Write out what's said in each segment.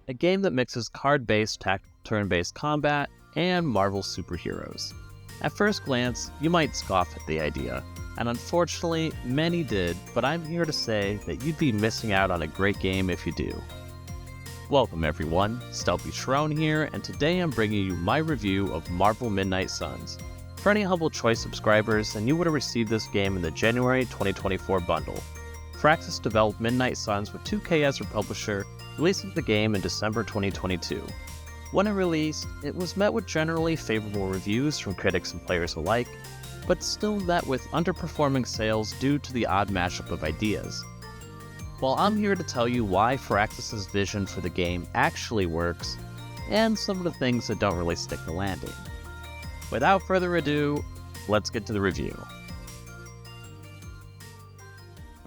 a game that mixes card-based tactical turn-based combat and Marvel superheroes. At first glance, you might scoff at the idea, and unfortunately, many did, but I'm here to say that you'd be missing out on a great game if you do. Welcome everyone, StealthyShiroean here, and today I'm bringing you my review of Marvel Midnight Suns. For any Humble Choice subscribers, then you would have received this game in the January 2024 bundle. Firaxis developed Midnight Suns with 2K as their publisher, releasing the game in December 2022. When it released, it was met with generally favorable reviews from critics and players alike, but still met with underperforming sales due to the odd mashup of ideas. Well, I'm here to tell you why Firaxis' vision for the game actually works, and some of the things that don't really stick the landing. Without further ado, let's get to the review.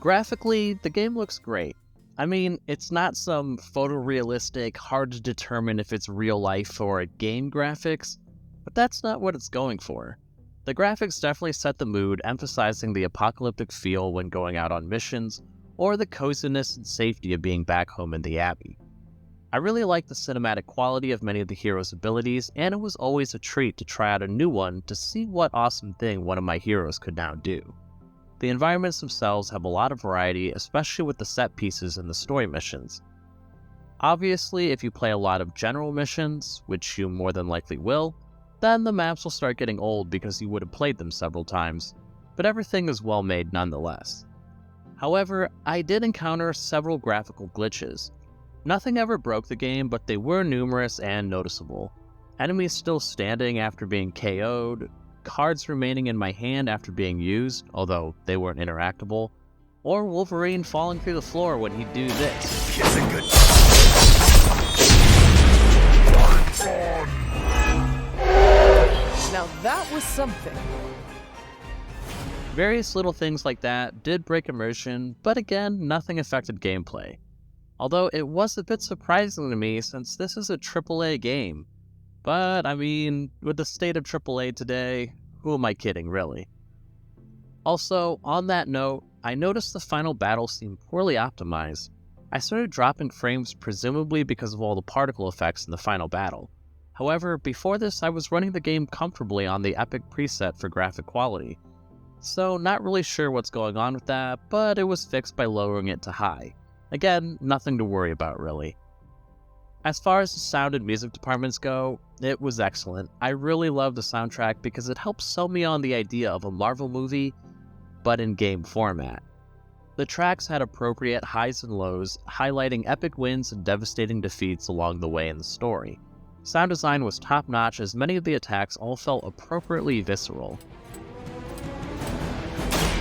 Graphically, the game looks great. I mean, it's not some photorealistic, hard to determine if it's real life or game graphics, but that's not what it's going for. The graphics definitely set the mood, emphasizing the apocalyptic feel when going out on missions, or the coziness and safety of being back home in the Abbey. I really like the cinematic quality of many of the heroes' abilities, and it was always a treat to try out a new one to see what awesome thing one of my heroes could now do. The environments themselves have a lot of variety, especially with the set pieces and the story missions. Obviously, if you play a lot of general missions, which you more than likely will, then the maps will start getting old because you would have played them several times, but everything is well made nonetheless. However, I did encounter several graphical glitches. Nothing ever broke the game, but they were numerous and noticeable. Enemies still standing after being KO'd, cards remaining in my hand after being used, although they weren't interactable, or Wolverine falling through the floor when he'd do this. It's a good Now that was something. Various little things like that did break immersion, but again, nothing affected gameplay. Although it was a bit surprising to me since this is a AAA game. But I mean, with the state of AAA today, who am I kidding, really? Also, on that note, I noticed the final battle seemed poorly optimized. I started dropping frames presumably because of all the particle effects in the final battle. However, before this I was running the game comfortably on the Epic preset for graphic quality. So not really sure what's going on with that, but it was fixed by lowering it to high. Again, nothing to worry about really. As far as the sound and music departments go, it was excellent. I really love the soundtrack because it helps sell me on the idea of a Marvel movie, but in game format. The tracks had appropriate highs and lows, highlighting epic wins and devastating defeats along the way in the story. Sound design was top-notch as many of the attacks all felt appropriately visceral.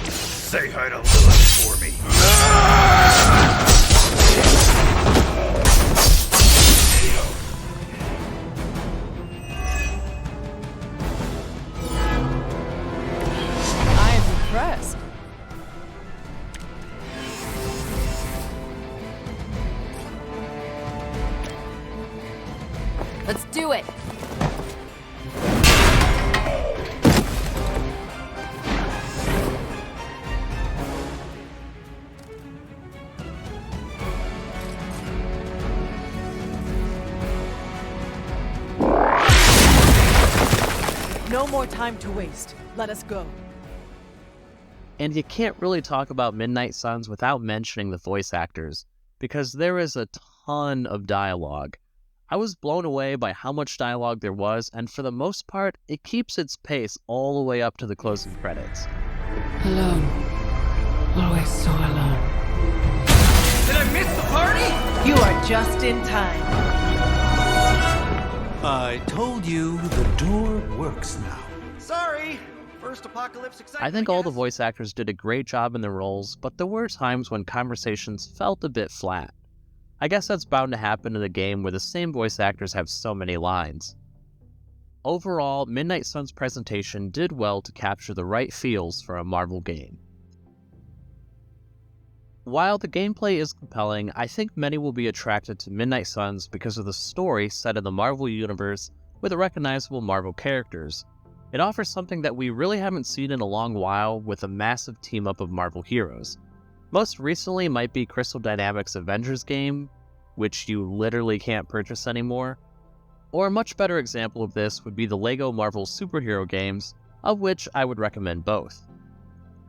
Say hi to Lilith for me. I am impressed. Let's do it! No more time to waste. Let us go. And you can't really talk about Midnight Suns without mentioning the voice actors, because there is a ton of dialogue. I was blown away by how much dialogue there was, and for the most part, it keeps its pace all the way up to the closing credits. Alone. Always so alone. Did I miss the party? You are just in time. I told you the door works now. Sorry. First apocalypse excitement. I think all the voice actors did a great job in their roles, but there were times when conversations felt a bit flat. I guess that's bound to happen in a game where the same voice actors have so many lines. Overall, Midnight Suns' presentation did well to capture the right feels for a Marvel game. While the gameplay is compelling, I think many will be attracted to Midnight Suns because of the story set in the Marvel universe with the recognizable Marvel characters. It offers something that we really haven't seen in a long while with a massive team-up of Marvel heroes. Most recently might be Crystal Dynamics' Avengers game, which you literally can't purchase anymore. Or a much better example of this would be the LEGO Marvel superhero games, of which I would recommend both.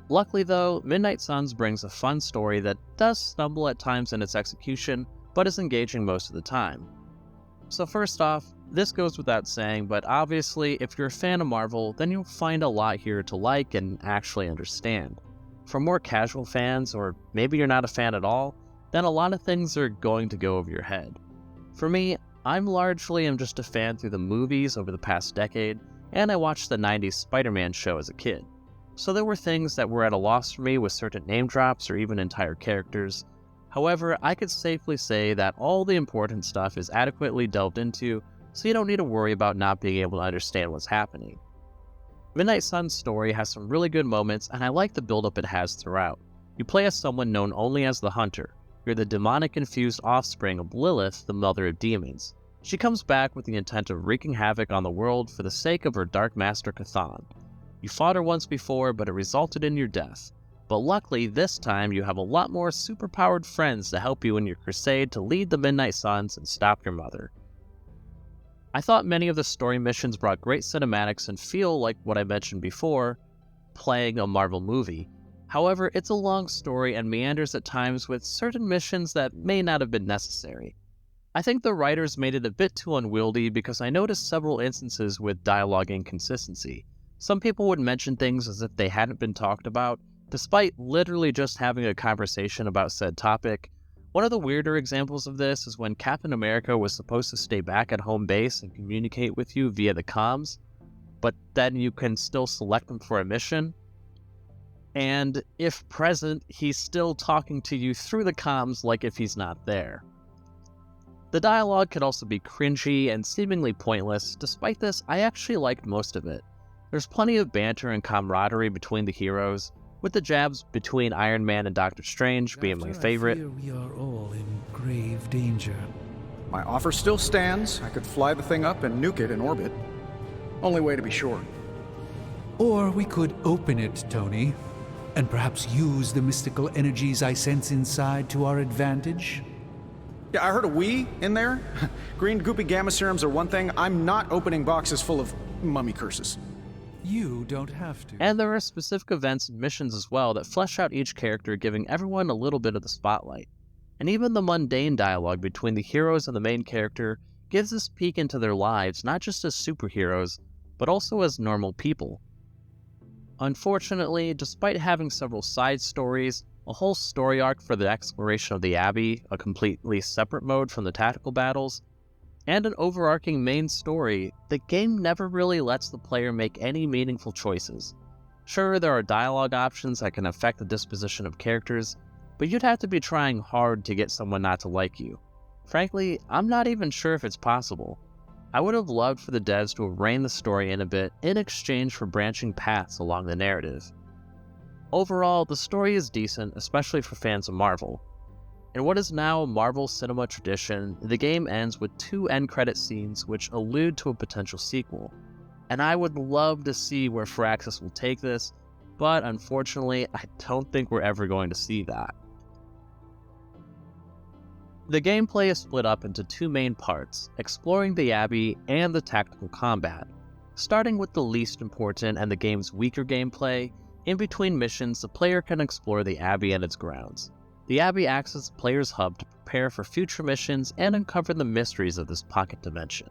Luckily though, Midnight Suns brings a fun story that does stumble at times in its execution, but is engaging most of the time. So first off, this goes without saying, but obviously if you're a fan of Marvel, then you'll find a lot here to like and actually understand. For more casual fans, or maybe you're not a fan at all, then a lot of things are going to go over your head. For me, I'm largely just a fan through the movies over the past decade, and I watched the 90s Spider-Man show as a kid. So there were things that were at a loss for me with certain name drops or even entire characters. However, I could safely say that all the important stuff is adequately delved into, so you don't need to worry about not being able to understand what's happening. Midnight Sun's story has some really good moments, and I like the build-up it has throughout. You play as someone known only as the Hunter. You're the demonic-infused offspring of Lilith, the mother of demons. She comes back with the intent of wreaking havoc on the world for the sake of her Dark Master Cthon. You fought her once before, but it resulted in your death. But luckily, this time you have a lot more superpowered friends to help you in your crusade to lead the Midnight Suns and stop your mother. I thought many of the story missions brought great cinematics and feel like what I mentioned before, playing a Marvel movie. However, it's a long story and meanders at times with certain missions that may not have been necessary. I think the writers made it a bit too unwieldy because I noticed several instances with dialogue inconsistency. Some people would mention things as if they hadn't been talked about, despite literally just having a conversation about said topic. One of the weirder examples of this is when Captain America was supposed to stay back at home base and communicate with you via the comms, but then you can still select him for a mission. And if present, he's still talking to you through the comms like if he's not there. The dialogue could also be cringy and seemingly pointless. Despite this, I actually liked most of it. There's plenty of banter and camaraderie between the heroes, with the jabs between Iron Man and Doctor Strange being my favorite. I fear we are all in grave danger. My offer still stands. I could fly the thing up and nuke it in orbit. Only way to be sure. Or we could open it, Tony, and perhaps use the mystical energies I sense inside to our advantage. Yeah, I heard a "we" in there. Green goopy gamma serums are one thing. I'm not opening boxes full of mummy curses. You don't have to. And there are specific events and missions as well that flesh out each character, giving everyone a little bit of the spotlight. And even the mundane dialogue between the heroes and the main character gives us a peek into their lives, not just as superheroes, but also as normal people. Unfortunately, despite having several side stories, a whole story arc for the exploration of the Abbey, a completely separate mode from the tactical battles, and an overarching main story, the game never really lets the player make any meaningful choices. Sure, there are dialogue options that can affect the disposition of characters, but you'd have to be trying hard to get someone not to like you. Frankly, I'm not even sure if it's possible. I would have loved for the devs to have reined the story in a bit in exchange for branching paths along the narrative. Overall, the story is decent, especially for fans of Marvel. In what is now a Marvel cinema tradition, the game ends with 2 end credit scenes which allude to a potential sequel. And I would love to see where Firaxis will take this, but unfortunately, I don't think we're ever going to see that. The gameplay is split up into 2 main parts, exploring the Abbey and the tactical combat. Starting with the least important and the game's weaker gameplay, in between missions the player can explore the Abbey and its grounds. The Abbey acts as the player's hub to prepare for future missions and uncover the mysteries of this pocket dimension.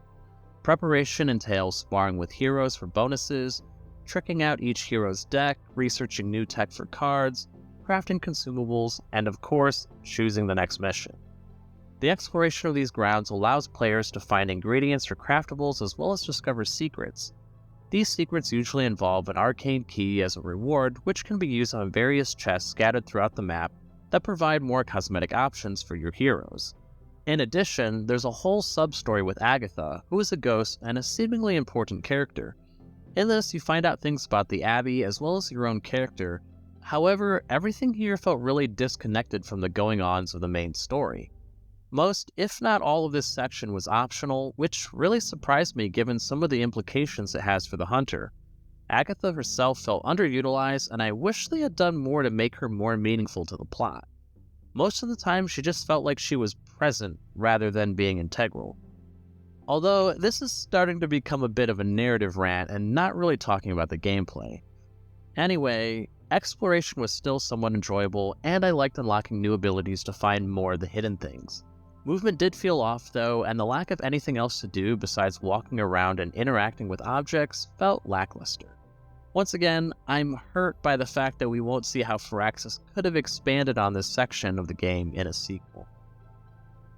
Preparation entails sparring with heroes for bonuses, tricking out each hero's deck, researching new tech for cards, crafting consumables, and of course, choosing the next mission. The exploration of these grounds allows players to find ingredients for craftables as well as discover secrets. These secrets usually involve an arcane key as a reward, which can be used on various chests scattered throughout the map that provide more cosmetic options for your heroes. In addition, there's a whole sub-story with Agatha, who is a ghost and a seemingly important character. In this, you find out things about the Abbey as well as your own character. However, everything here felt really disconnected from the going-ons of the main story. Most, if not all of this section was optional, which really surprised me given some of the implications it has for the Hunter. Agatha herself felt underutilized, and I wish they had done more to make her more meaningful to the plot. Most of the time, she just felt like she was present rather than being integral. Although, this is starting to become a bit of a narrative rant and not really talking about the gameplay. Anyway, exploration was still somewhat enjoyable, and I liked unlocking new abilities to find more of the hidden things. Movement did feel off though, and the lack of anything else to do besides walking around and interacting with objects felt lackluster. Once again, I'm hurt by the fact that we won't see how Firaxis could have expanded on this section of the game in a sequel.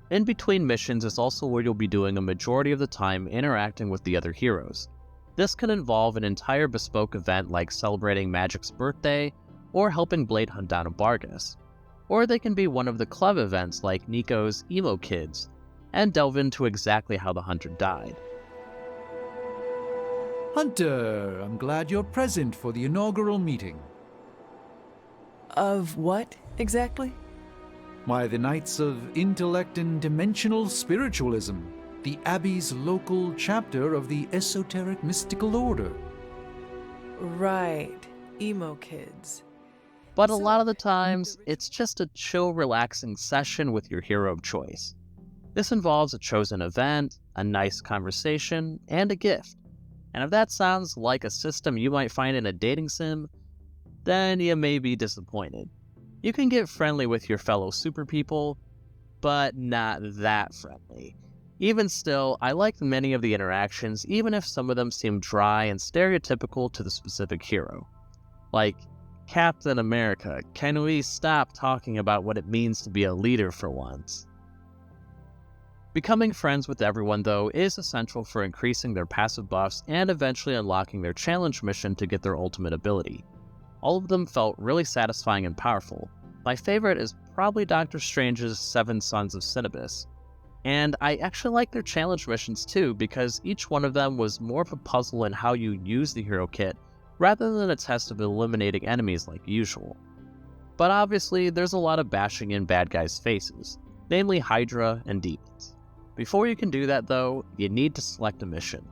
In between missions is also where you'll be doing a majority of the time interacting with the other heroes. This can involve an entire bespoke event like celebrating Magic's birthday, or helping Blade hunt down a Bargus. Or they can be one of the club events like Nico's Emo Kids, and delve into exactly how the hunter died. Hunter, I'm glad you're present for the inaugural meeting. Of what, exactly? Why, the Knights of Intellect and Dimensional Spiritualism, the Abbey's local chapter of the Esoteric Mystical Order. Right. Emo kids. But a lot of the times, it's just a chill, relaxing session with your hero of choice. This involves a chosen event, a nice conversation, and a gift. And if that sounds like a system you might find in a dating sim, then you may be disappointed. You can get friendly with your fellow super people, but not that friendly. Even still, I liked many of the interactions, even if some of them seemed dry and stereotypical to the specific hero. Like, Captain America, can we stop talking about what it means to be a leader for once? Becoming friends with everyone, though, is essential for increasing their passive buffs and eventually unlocking their challenge mission to get their ultimate ability. All of them felt really satisfying and powerful. My favorite is probably Doctor Strange's 7 Sons of Cinnabis. And I actually like their challenge missions too, because each one of them was more of a puzzle in how you use the hero kit, rather than a test of eliminating enemies like usual. But obviously, there's a lot of bashing in bad guys' faces, namely Hydra and demons. Before you can do that though, you need to select a mission.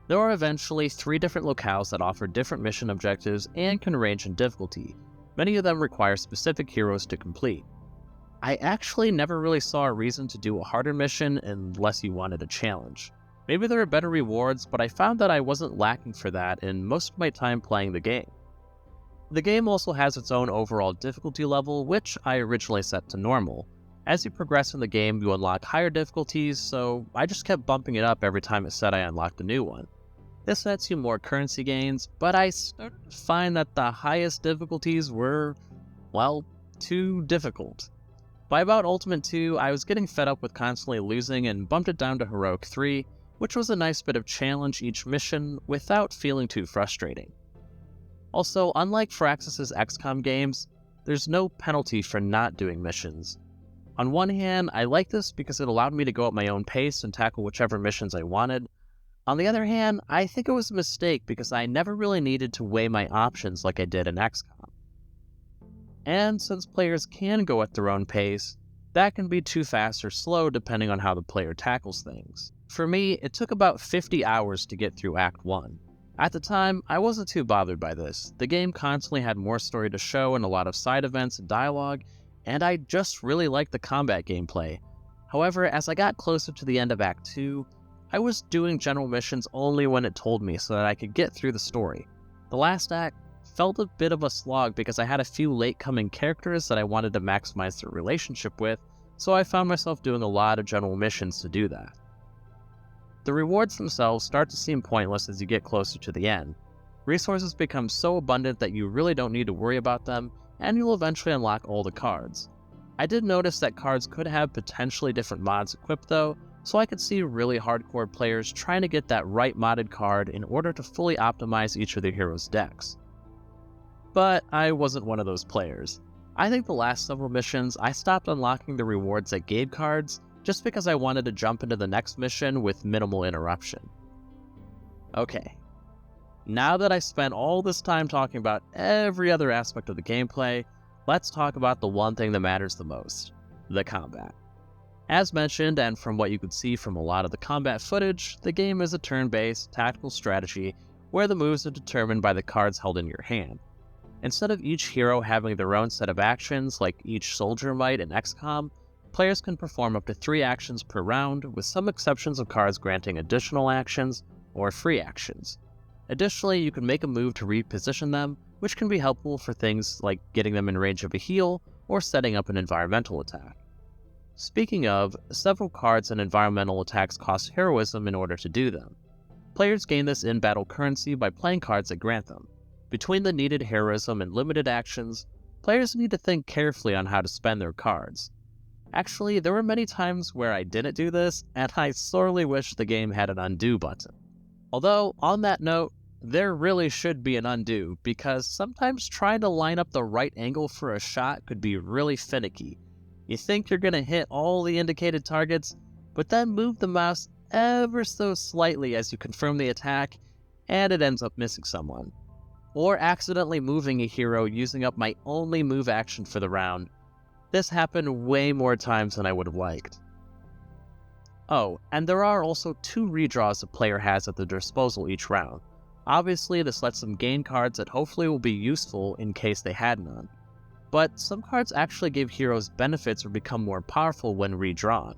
There are eventually 3 different locales that offer different mission objectives and can range in difficulty. Many of them require specific heroes to complete. I actually never really saw a reason to do a harder mission unless you wanted a challenge. Maybe there are better rewards, but I found that I wasn't lacking for that in most of my time playing the game. The game also has its own overall difficulty level, which I originally set to normal. As you progress in the game, you unlock higher difficulties, so I just kept bumping it up every time it said I unlocked a new one. This nets you more currency gains, but I started to find that the highest difficulties were, well, too difficult. By about Ultimate 2, I was getting fed up with constantly losing and bumped it down to Heroic 3, which was a nice bit of challenge each mission without feeling too frustrating. Also, unlike Firaxis' XCOM games, there's no penalty for not doing missions. On one hand, I like this because it allowed me to go at my own pace and tackle whichever missions I wanted. On the other hand, I think it was a mistake because I never really needed to weigh my options like I did in XCOM. And since players can go at their own pace, that can be too fast or slow depending on how the player tackles things. For me, it took about 50 hours to get through Act 1. At the time, I wasn't too bothered by this. The game constantly had more story to show and a lot of side events and dialogue, and I just really liked the combat gameplay. However, as I got closer to the end of Act 2, I was doing general missions only when it told me so that I could get through the story. The last act felt a bit of a slog because I had a few late-coming characters that I wanted to maximize their relationship with, so I found myself doing a lot of general missions to do that. The rewards themselves start to seem pointless as you get closer to the end. Resources become so abundant that you really don't need to worry about them, and you'll eventually unlock all the cards. I did notice that cards could have potentially different mods equipped though, so I could see really hardcore players trying to get that right modded card in order to fully optimize each of their heroes' decks. But I wasn't one of those players. I think the last several missions I stopped unlocking the rewards that gave cards just because I wanted to jump into the next mission with minimal interruption. Okay, now that I spent all this time talking about every other aspect of the gameplay, let's talk about the one thing that matters the most, the combat. As mentioned, and from what you could see from a lot of the combat footage, the game is a turn-based, tactical strategy where the moves are determined by the cards held in your hand. Instead of each hero having their own set of actions like each soldier might in XCOM, players can perform up to 3 actions per round, with some exceptions of cards granting additional actions or free actions. Additionally, you can make a move to reposition them, which can be helpful for things like getting them in range of a heal or setting up an environmental attack. Speaking of, several cards and environmental attacks cost heroism in order to do them. Players gain this in-battle currency by playing cards that grant them. Between the needed heroism and limited actions, players need to think carefully on how to spend their cards. Actually, there were many times where I didn't do this, and I sorely wish the game had an undo button. Although, on that note, there really should be an undo, because sometimes trying to line up the right angle for a shot could be really finicky. You think you're going to hit all the indicated targets, but then move the mouse ever so slightly as you confirm the attack, and it ends up missing someone. Or accidentally moving a hero using up my only move action for the round. This happened way more times than I would have liked. Oh, and there are also 2 redraws a player has at their disposal each round. Obviously, this lets them gain cards that hopefully will be useful in case they had none. But some cards actually give heroes benefits or become more powerful when redrawn.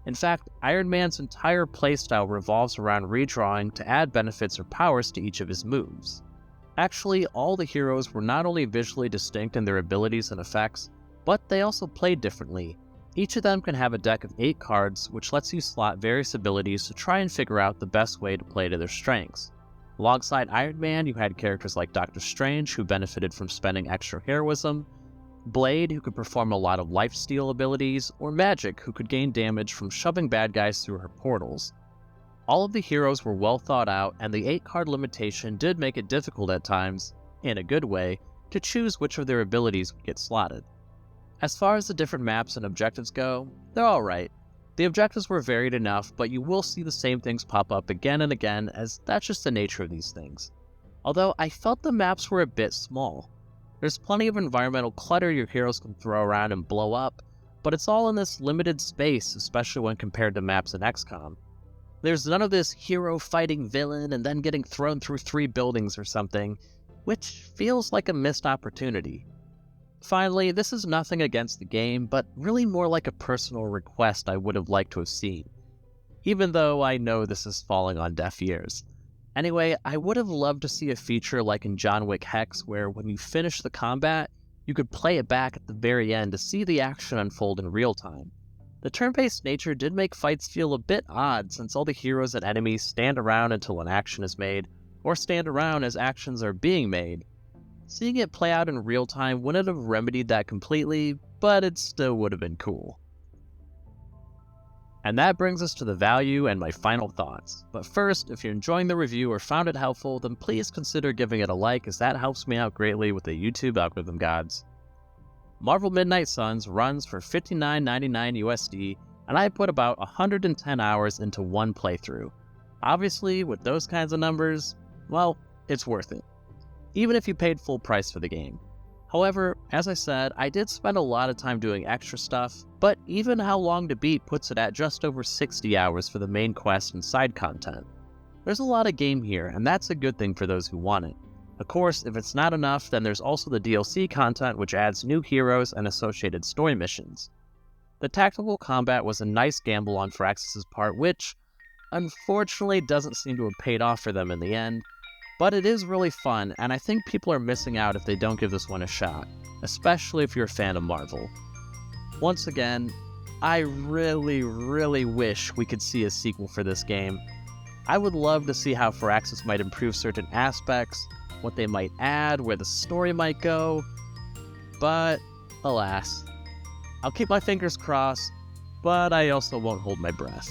In fact, Iron Man's entire playstyle revolves around redrawing to add benefits or powers to each of his moves. Actually, all the heroes were not only visually distinct in their abilities and effects, but they also played differently. Each of them can have a deck of 8 cards, which lets you slot various abilities to try and figure out the best way to play to their strengths. Alongside Iron Man, you had characters like Doctor Strange, who benefited from spending extra heroism, Blade, who could perform a lot of lifesteal abilities, or Magic, who could gain damage from shoving bad guys through her portals. All of the heroes were well thought out, and the 8-card limitation did make it difficult at times, in a good way, to choose which of their abilities would get slotted. As far as the different maps and objectives go, they're alright. The objectives were varied enough, but you will see the same things pop up again and again, as that's just the nature of these things. Although I felt the maps were a bit small. There's plenty of environmental clutter your heroes can throw around and blow up, but it's all in this limited space, especially when compared to maps in XCOM. There's none of this hero fighting villain and then getting thrown through 3 buildings or something, which feels like a missed opportunity. Finally, this is nothing against the game, but really more like a personal request I would have liked to have seen. Even though I know this is falling on deaf ears. Anyway, I would have loved to see a feature like in John Wick Hex where when you finish the combat, you could play it back at the very end to see the action unfold in real time. The turn-based nature did make fights feel a bit odd since all the heroes and enemies stand around until an action is made, or stand around as actions are being made. Seeing it play out in real time wouldn't have remedied that completely, but it still would have been cool. And that brings us to the value and my final thoughts. But first, if you're enjoying the review or found it helpful, then please consider giving it a like, as that helps me out greatly with the YouTube algorithm gods. Marvel Midnight Suns runs for $59.99 USD, and I put about 110 hours into one playthrough. Obviously, with those kinds of numbers, well, it's worth it. Even if you paid full price for the game. However, as I said, I did spend a lot of time doing extra stuff, but even How Long to Beat puts it at just over 60 hours for the main quest and side content. There's a lot of game here, and that's a good thing for those who want it. Of course, if it's not enough, then there's also the DLC content, which adds new heroes and associated story missions. The tactical combat was a nice gamble on Firaxis' part, which, unfortunately, doesn't seem to have paid off for them in the end. But it is really fun, and I think people are missing out if they don't give this one a shot, especially if you're a fan of Marvel. Once again, I really wish we could see a sequel for this game. I would love to see how Firaxis might improve certain aspects, what they might add, where the story might go, but alas. I'll keep my fingers crossed, but I also won't hold my breath.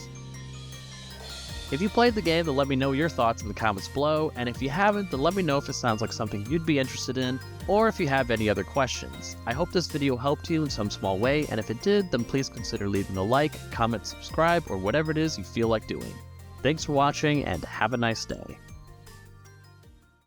If you played the game, then let me know your thoughts in the comments below, and if you haven't, then let me know if it sounds like something you'd be interested in, or if you have any other questions. I hope this video helped you in some small way, and if it did, then please consider leaving a like, comment, subscribe, or whatever it is you feel like doing. Thanks for watching, and have a nice day.